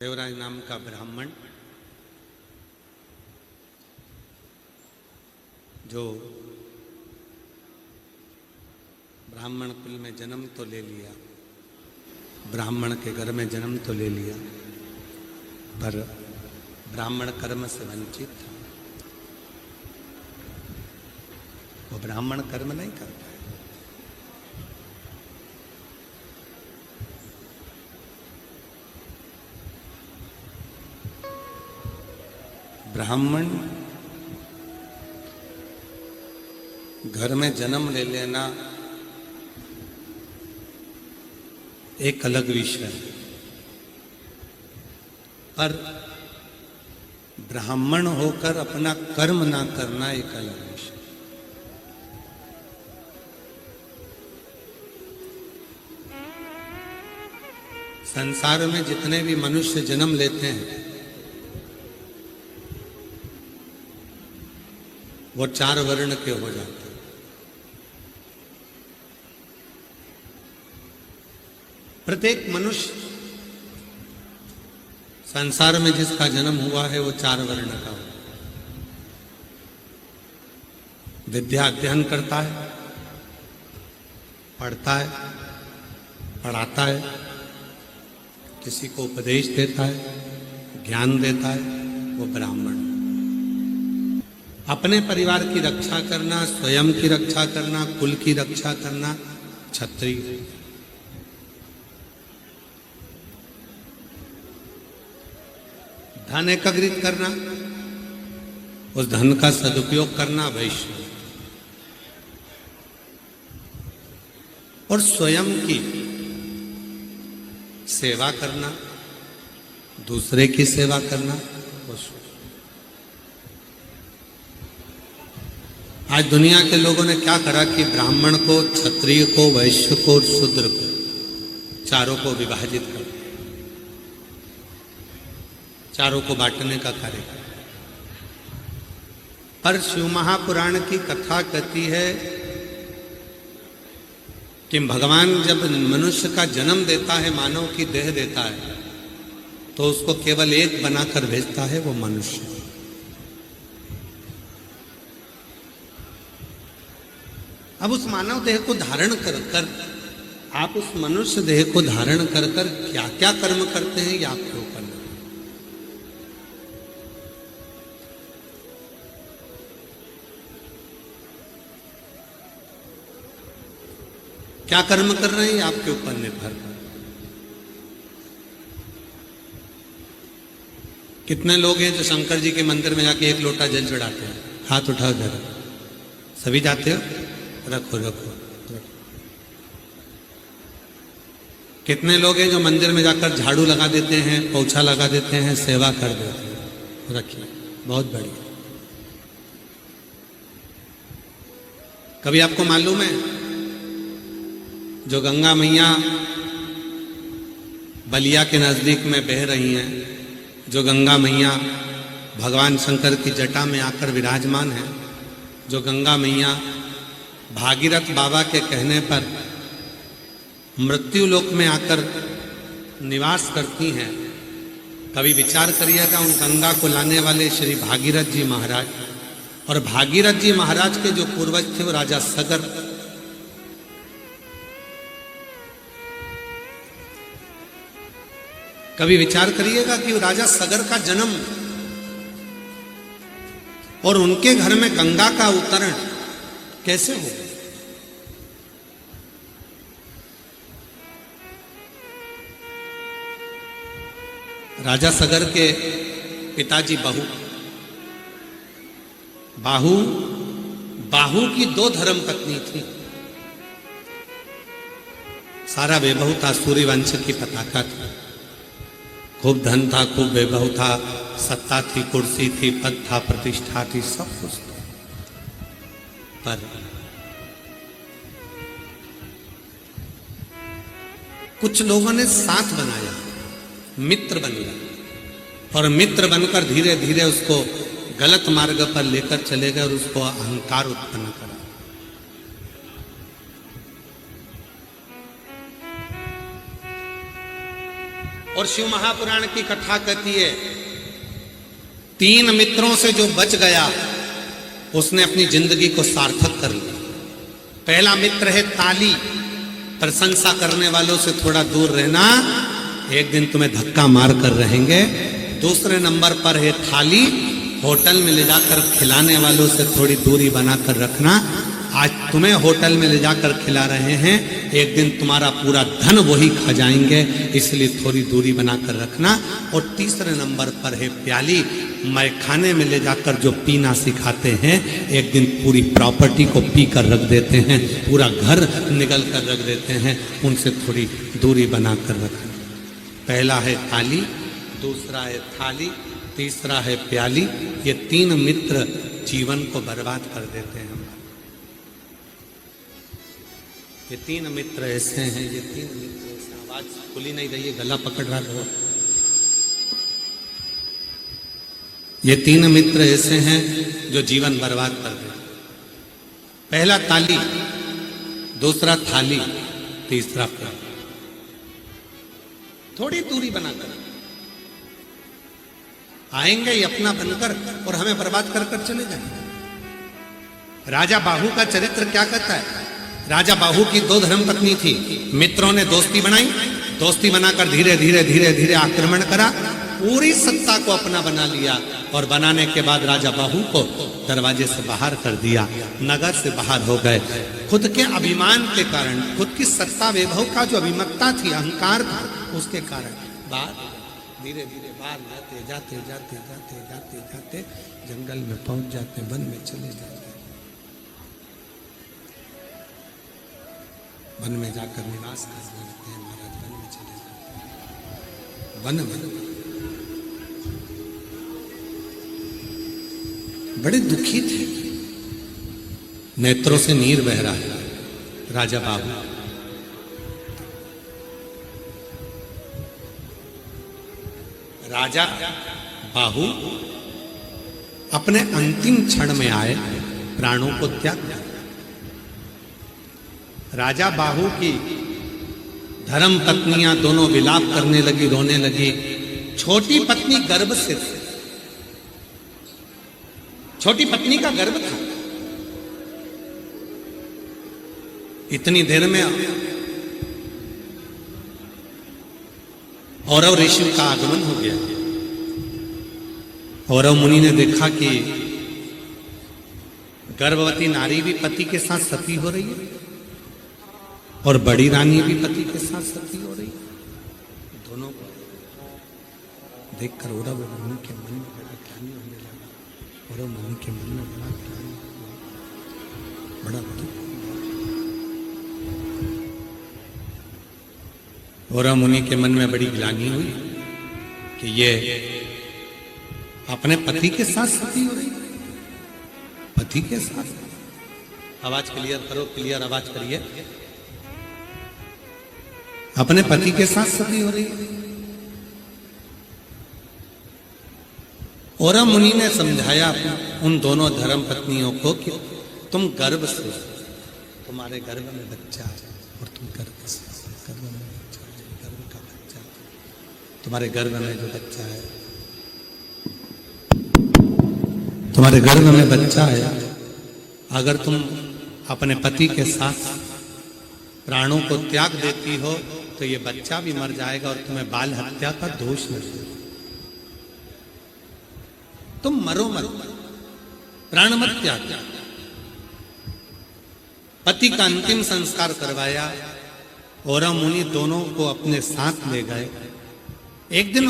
देवराज नाम का ब्राह्मण जो ब्राह्मण कुल में जन्म तो ले लिया, ब्राह्मण के घर में जन्म तो ले लिया, पर ब्राह्मण कर्म से वंचित था। वो ब्राह्मण कर्म नहीं करता है। ब्राह्मण घर में जन्म ले लेना एक अलग विषय है, पर ब्राह्मण होकर अपना कर्म ना करना एक अलग विषय। संसार में जितने भी मनुष्य जन्म लेते हैं वो 4 वर्ण के हो जाते हैं। प्रत्येक मनुष्य संसार में जिसका जन्म हुआ है वो 4 वर्ण का हो। विद्या अध्ययन करता है, पढ़ता है, पढ़ाता है, किसी को उपदेश देता है, ज्ञान देता है, वो ब्राह्मण। अपने परिवार की रक्षा करना, स्वयं की रक्षा करना, कुल की रक्षा करना क्षत्रिय। धन एकत्रित करना, उस धन का सदुपयोग करना वैश्य। और स्वयं की सेवा करना, दूसरे की सेवा करना वो शूद्र। आज दुनिया के लोगों ने क्या करा कि ब्राह्मण को, क्षत्रिय को, वैश्य को और शूद्र को, 4 को विभाजित कर दिया, 4 को बांटने का कार्य किया। पर शिव महापुराण की कथा कहती है कि भगवान जब मनुष्य का जन्म देता है, मानव की देह देता है, तो उसको केवल एक बनाकर भेजता है, वो मनुष्य। अब उस मानव देह को धारण कर आप उस मनुष्य देह को धारण कर क्या क्या कर्म करते हैं ये आपके ऊपर नहीं। क्या कर्म कर रहे हैं ये आपके ऊपर निर्भर है। कितने लोग हैं जो शंकर जी के मंदिर में जाके 1 लोटा जल चढ़ाते हैं? हाथ उठाओ जरा। सभी जाते हो? रखो रखो रखो। कितने लोग हैं जो मंदिर में जाकर झाड़ू लगा देते हैं, पोछा लगा देते हैं, सेवा कर देते हैं? रखिए, बहुत बढ़िया। कभी आपको मालूम है जो गंगा मैया बलिया के नजदीक में बह रही हैं, जो गंगा मैया भगवान शंकर की जटा में आकर विराजमान है, जो गंगा मैया भागीरथ बाबा के कहने पर मृत्यु लोक में आकर निवास करती हैं। कभी विचार करिएगा उन गंगा को लाने वाले श्री भागीरथ जी महाराज, और भागीरथ जी महाराज के जो पूर्वज थे वो राजा सगर। कभी विचार करिएगा कि वो राजा सगर का जन्म और उनके घर में गंगा का अवतरण कैसे हो? राजा सगर के पिताजी बाहु की 2 धर्म पत्नी थी। सारा वैभव था, सूर्यवंश की पताका थी, खूब धन था, खूब वैभव था, सत्ता थी, कुर्सी थी, पद था, प्रतिष्ठा थी, सब कुछ था। पर कुछ लोगों ने साथ बनाया, मित्र बन गया, और मित्र बनकर धीरे धीरे उसको गलत मार्ग पर लेकर चले गए और उसको अहंकार उत्पन्न करा। और शिव महापुराण की कथा कहती है, 3 मित्रों से जो बच गया उसने अपनी जिंदगी को सार्थक कर लिया। पहला मित्र है ताली, प्रशंसा करने वालों से थोड़ा दूर रहना, एक दिन तुम्हें धक्का मार कर रहेंगे। दूसरे नंबर पर है थाली, होटल में ले जाकर खिलाने वालों से थोड़ी दूरी बनाकर रखना। आज तुम्हें होटल में ले जाकर खिला रहे हैं, एक दिन तुम्हारा पूरा धन वही खा जाएंगे, इसलिए थोड़ी दूरी बनाकर रखना। और तीसरे नंबर पर है प्याली, मैं खाने में ले जाकर जो पीना सिखाते हैं, एक दिन पूरी प्रॉपर्टी को पी कर रख देते हैं, पूरा घर निगल कर रख देते हैं, उनसे थोड़ी दूरी बनाकर रखना। पहला है थाली, दूसरा है थाली, तीसरा है प्याली। ये 3 मित्र जीवन को बर्बाद कर देते हैं। ये 3 मित्र ऐसे हैं, ये 3 मित्र ऐसे, आवाज खुली नहीं रही है, गला पकड़ रहा हो। ये 3 मित्र ऐसे हैं जो जीवन बर्बाद कर देते। पहला ताली, दूसरा थाली, तीसरा प्याली। थोड़ी दूरी बनाकर आएंगे ही अपना बनकर और हमें बर्बाद कर कर चले जाएंगे। राजा बाहु का चरित्र क्या कहता है? राजा बाहु की 2 धर्मपत्नी थी। मित्रों ने दोस्ती बनाई, दोस्ती बनाकर धीरे धीरे धीरे धीरे आक्रमण करा, पूरी सत्ता को अपना बना लिया। और बनाने के बाद राजा बाहु को दरवाजे से बाहर कर दिया, नगर से बाहर हो गए। खुद के अभिमान के कारण, खुद की सत्ता वैभव का जो अभिमत्ता थी, अहंकार था, उसके कारण बाहर धीरे धीरे बाहर जाते जाते जाते जाते जाते जाते जंगल में पहुंच जाते, वन में चले जाते। वन में जाकर निवास करने लगते हैं महाराज, वन में चले जाते, वन में बड़े दुखी थे, नेत्रों से नीर बह रहा है राजा बाहु। राजा बाहु अपने अंतिम क्षण में आए, प्राणों को त्याग दिया। राजा बाहु की धर्म पत्नियां दोनों विलाप करने लगी, रोने लगी। छोटी पत्नी गर्भ से थी, छोटी पत्नी का गर्भ था। इतनी देर में औरव ऋषि का आगमन हो गया। औरव मुनि ने देखा कि गर्भवती नारी भी पति के साथ सती हो रही है और बड़ी रानी भी पति के साथ सती हो रही है। दोनों को देखकर औरव मुनि के मन में बड़ा ग्लानि होने लगा। औरव मुनि के मन में बड़ा ग्लानि, बड़ा दुख। औरव मुनि के मन में बड़ी ग्लानि हुई कि ये अपने पति के साथ सती हो रही, पति के साथ। आवाज क्लियर करो, क्लियर आवाज करिए। अपने पति के साथ सती हो रही। औरव मुनि ने समझाया उन दोनों धर्म पत्नियों को कि तुम गर्भ से, तुम्हारे गर्भ में बच्चा है और तुम गर्भ से, गर्भ में बच्चा है, गर्भ का बच्चा, तुम्हारे गर्भ में जो बच्चा है, तुम्हारे गर्भ में बच्चा है, अगर तुम अपने पति के साथ प्राणों को त्याग देती हो तो ये बच्चा भी मर जाएगा और तुम्हें बाल हत्या का दोष नहीं। तुम मरो मत, प्राण मत त्याग। पति का अंतिम संस्कार करवाया। औरव मुनि दोनों को अपने साथ ले गए। एक दिन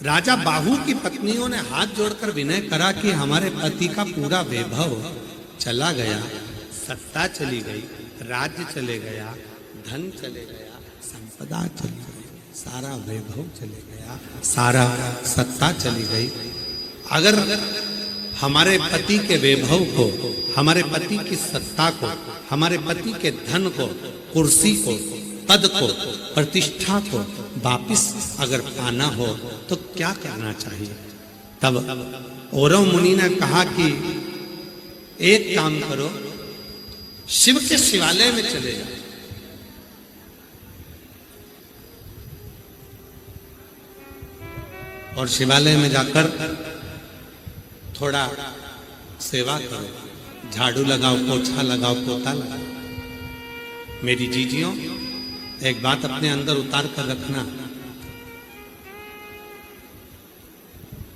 राजा बाहु की पत्नियों ने हाथ जोड़कर विनय करा कि हमारे पति का पूरा वैभव चला गया, सत्ता चली गई, राज्य चले गया, धन चले गया, संपदा चली गई, सारा वैभव चले गया, सारा सत्ता चली गई। अगर हमारे पति के वैभव को, हमारे पति की सत्ता को, हमारे पति के धन को, कुर्सी को, पद को, प्रतिष्ठा को वापिस अगर पाना हो तो क्या करना चाहिए? तब औरव मुनि ने कहा कि एक काम करो, शिव के शिवालय में चले जाओ। और शिवालय में जाकर थोड़ा सेवा करो, झाड़ू लगाओ, पोछा लगाओ, पोता लगाओ। मेरी जीजियों, एक बात अपने अंदर उतार कर रखना,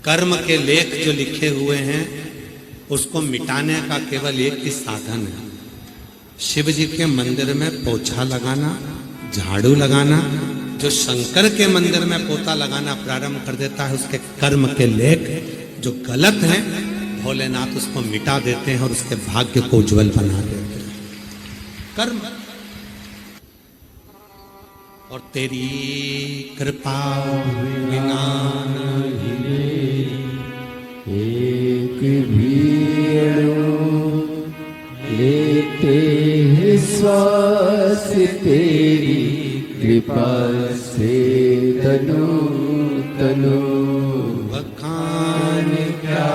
कर्म के लेख जो लिखे हुए हैं उसको मिटाने का केवल एक ही साधन है, शिव जी के मंदिर में पोछा लगाना, झाड़ू लगाना। जो शंकर के मंदिर में पोता लगाना प्रारंभ कर देता है, उसके कर्म के लेख जो गलत हैं, भोलेनाथ उसको मिटा देते हैं और उसके भाग्य को उज्जवल बना देते हैं। कर्म और तेरी कृपा बिना एक भीड़ो लेते हैं श्वास, तेरी कृपा से तनु तनु। बखान क्या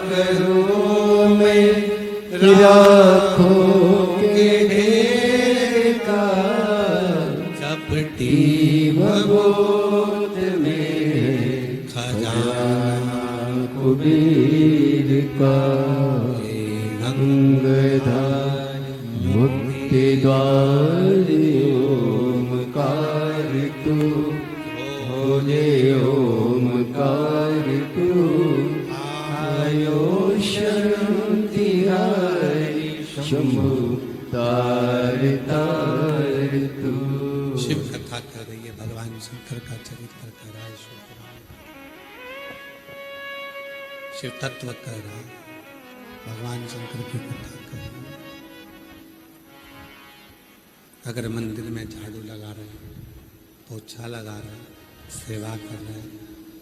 करूं मैं राखों के ढेर का, चपटी भगोत में खजाना कुबेर का। गंगाधर मुक्ति द्वार ओमकार तू, भोले ओमकार तू। आयो शरण तिहारी शंभु तार तार तू। शिव कथा कर रही है, भगवान शंकर का चरित्र कर रहा है, शिव तत्व कर रहा है, भगवान शंकर की कथा कर रहा है। अगर मंदिर में झाड़ू लगा रहे हैं, पोछा लगा रहे हैं, सेवा कर रहे हैं,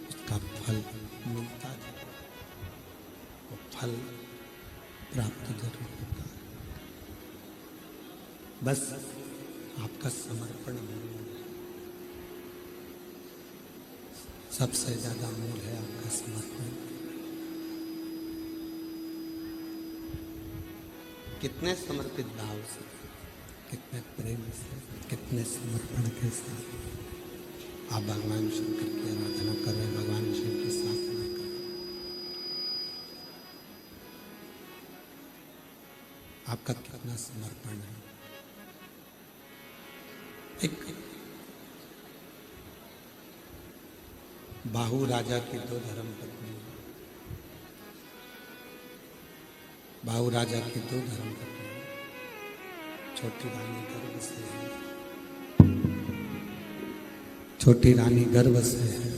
उसका फल मिलता है, वो फल प्राप्त जरूर होता है। बस आपका समर्पण मूल है, सबसे ज्यादा मूल है आपका समर्पण। कितने समर्पित भाव से, कितने प्रेम से, कितने समर्पण के साथ आप भगवान शंकर की आराधना कर रहे हैं, भगवान शिव की साधना कर रहे हैं। आपका कितना समर्पण है। एक बाहु राजा की दो धर्मपत्नी, बाहु राजा की दो धर्मपत्नी, छोटी रानी गर्भ से है, छोटी रानी गर्भ से है।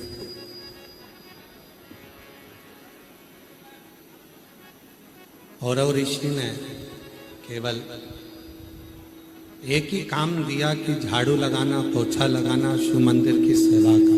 और ऋषि ने केवल एक ही काम दिया कि झाड़ू लगाना, पोछा लगाना, शिव मंदिर की सेवा का।